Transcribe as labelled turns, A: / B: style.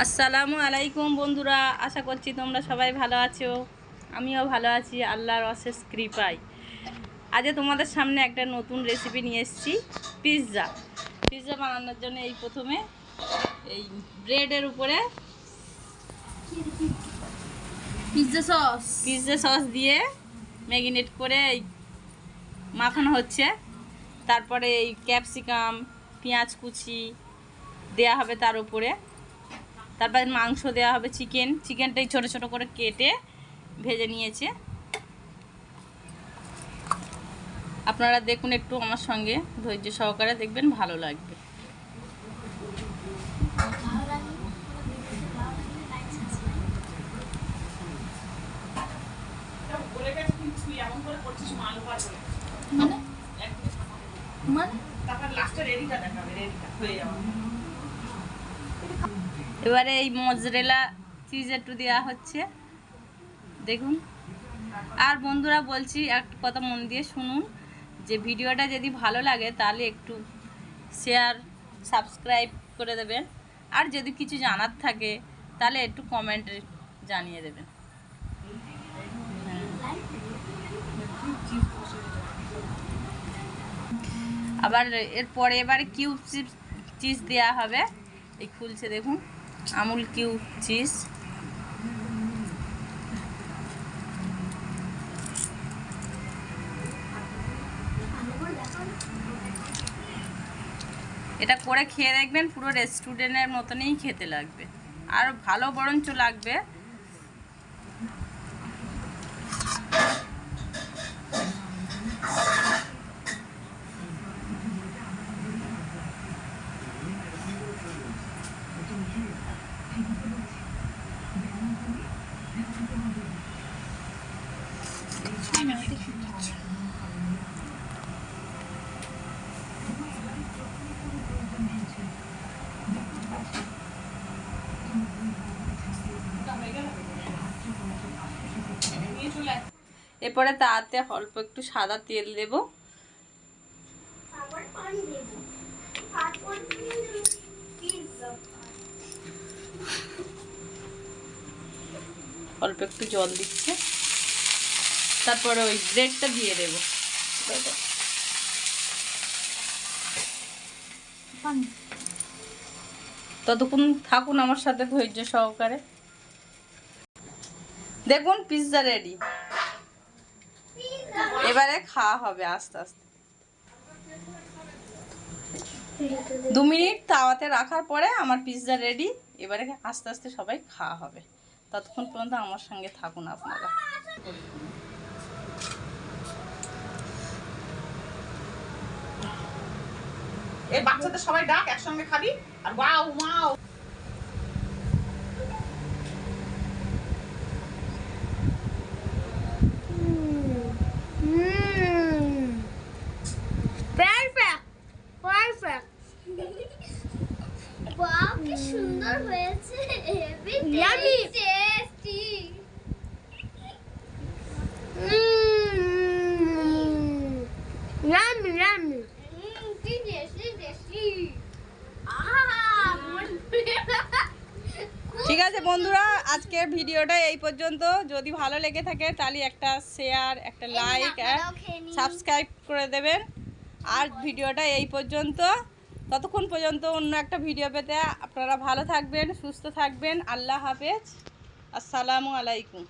A: আসসালামু আলাইকুম বন্ধুরা, আশা করছি তোমরা সবাই ভালো আছো। আমিও ভালো আছি আল্লাহর অশেষ কৃপায়। আজ তোমাদের সামনে একটা নতুন রেসিপি নিয়ে এসেছি, পিৎজা। পিৎজা বানানোর জন্য প্রথমে এই ব্রেডের উপরে পিৎজা সস দিয়ে ম্যারিনেট করে মাখানো হচ্ছে। তারপরে এই ক্যাপসিকাম, পেঁয়াজ কুচি দেয়া হবে তার উপরে। তারপরে মাংস দেওয়া হবে, চিকেনটাই ছোট ছোট করে কেটে ভেজে নিয়েছে। আপনারা দেখুন, একটু আমার সঙ্গে ধৈর্য সহকারে দেখবেন, ভালো লাগবে। এবারে এই মজরেলা চিজ একটু দেওয়া হচ্ছে, দেখুন। আর বন্ধুরা বলছি, একটা কথা মন দিয়ে শুনুন, যে ভিডিওটা যদি ভালো লাগে তাহলে একটু শেয়ার, সাবস্ক্রাইব করে দেবেন। আর যদি কিছু জানার থাকে তাহলে একটু কমেন্টে জানিয়ে দেবেন। আবার এরপরে এবারে কিউব চিজ দেওয়া হবে। এই খুলছে, দেখুন, আমুল কিউব চিজ। এটা করে খেয়ে দেখবেন, পুরো রেস্টুরেন্টের মতনই খেতে লাগবে, আর ভালো বরঞ্চ লাগবে। এরপরে তাতে অল্প একটু সাদা তেল দেব। অল্প একটু জল দিচ্ছে। তারপরে ওই ব্রেডটা দিয়ে দেব। ততক্ষণ থাকুন আমার সাথে ধৈর্য সহকারে। দেখুন, পিৎজা রেডি। এবারে খাওয়া হবে আস্তে আস্তে। 2 মিনিট তাওয়াতে রাখার পরে আমার পিৎজা রেডি। এবারে আস্তে আস্তে সবাই খাওয়া হবে। ততক্ষণ পর্যন্ত আমার সঙ্গে থাকুন আপনারা।
B: এই বাচ্চাদের সবাই ডাক, একসঙ্গে খাবি। আর ওয়াও ওয়াও,
C: ওয়াও, কি সুন্দর হয়েছে। Yummy tasty. Yummy yummy. কি টেস্টি টেস্টি।
A: ঠিক আছে বন্ধুরা, আজকের ভিডিওটা এই পর্যন্ত। যদি ভালো লেগে থাকে তাহলে একটা শেয়ার, একটা লাইক, সাবস্ক্রাইব করে দেবেন। আর ভিডিওটা এই পর্যন্ত। ততক্ষণ পর্যন্ত অন্য একটা ভিডিও পেতে আপনারা ভালো থাকবেন, সুস্থ থাকবেন। আল্লাহ হাফেজ, আসসালামু আলাইকুম।